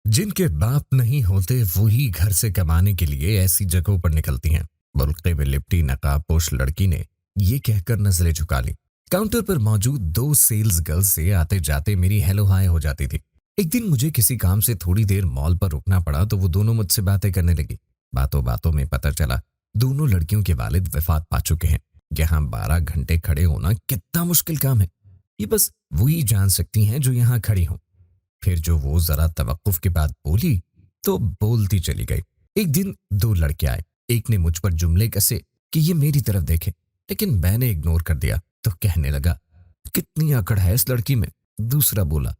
जिनके बाप नहीं होते वही घर से कमाने के लिए ऐसी जगहों पर निकलती हैं। बुर्के में लिपटी नकाबपोश लड़की ने ये कहकर नजरें झुका ली। काउंटर पर मौजूद दो सेल्स गर्ल्स से आते जाते मेरी हेलो हाय हो जाती थी। एक दिन मुझे किसी काम से थोड़ी देर मॉल पर रुकना पड़ा तो वो दोनों मुझसे बातें करने लगी। बातों बातों में पता चला दोनों लड़कियों के वालिद वफात पा चुके हैं। यहाँ 12 घंटे खड़े होना कितना मुश्किल काम है, ये बस वही जान सकती हैं जो यहाँ खड़ी हों। फिर जो वो जरा तवक्कुफ के बाद बोली तो बोलती चली गई। एक दिन दो लड़के आए। एक ने मुझ पर जुमले कसे कि ये मेरी तरफ देखे, लेकिन मैंने इग्नोर कर दिया तो कहने लगा, कितनी अकड़ है इस लड़की में। दूसरा बोला,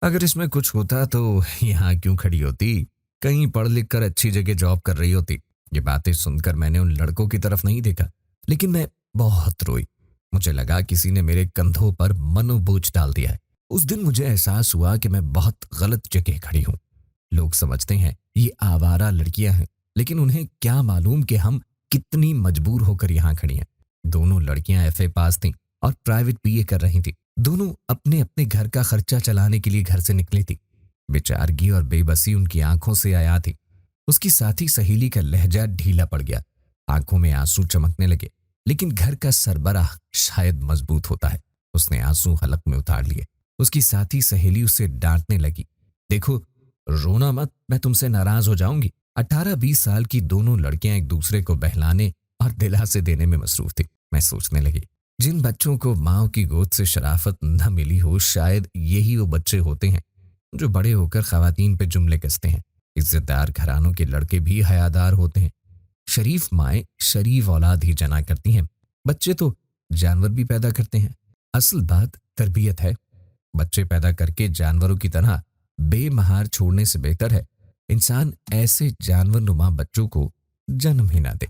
अगर इसमें कुछ होता तो यहाँ क्यों खड़ी होती, कहीं पढ़ लिख कर अच्छी जगह जॉब कर रही होती। ये बातें सुनकर मैंने उन लड़कों की तरफ नहीं देखा, लेकिन मैं बहुत रोई। मुझे लगा किसी ने मेरे कंधों पर मनोबोझ डाल दिया है। उस दिन मुझे एहसास हुआ कि मैं बहुत गलत जगह खड़ी हूँ। लोग समझते हैं ये आवारा लड़कियां हैं, लेकिन उन्हें क्या मालूम कि हम कितनी मजबूर होकर यहाँ खड़ी हैं। दोनों लड़कियां एफए पास थीं और प्राइवेट बीए कर रही थीं। दोनों अपने अपने घर का खर्चा चलाने के लिए घर से निकली थी। बेचारगी और बेबसी उनकी आंखों से आया थी। उसकी साथी सहेली का लहजा ढीला पड़ गया। आंखों में आंसू चमकने लगे, लेकिन घर का सरबराह शायद मजबूत होता है। उसने आंसू हलक में उतार लिए। उसकी साथी सहेली उसे डांटने लगी, देखो रोना मत, मैं तुमसे नाराज हो जाऊंगी। 18-20 साल की दोनों लड़कियां एक दूसरे को बहलाने और दिलासे देने में मसरूफ थी। मैं सोचने लगी, जिन बच्चों को माँ की गोद से शराफत न मिली हो, शायद यही वो बच्चे होते हैं जो बड़े होकर खवातीन पे जुमले कसते हैं। इज्जतदार घरानों के लड़के भी हयादार होते हैं। शरीफ माएँ शरीफ औलाद ही जना करती हैं। बच्चे तो जानवर भी पैदा करते हैं। असल बात तरबियत है। बच्चे पैदा करके जानवरों की तरह बेमहार छोड़ने से बेहतर है इंसान ऐसे जानवर नुमा बच्चों को जन्म ही ना दे।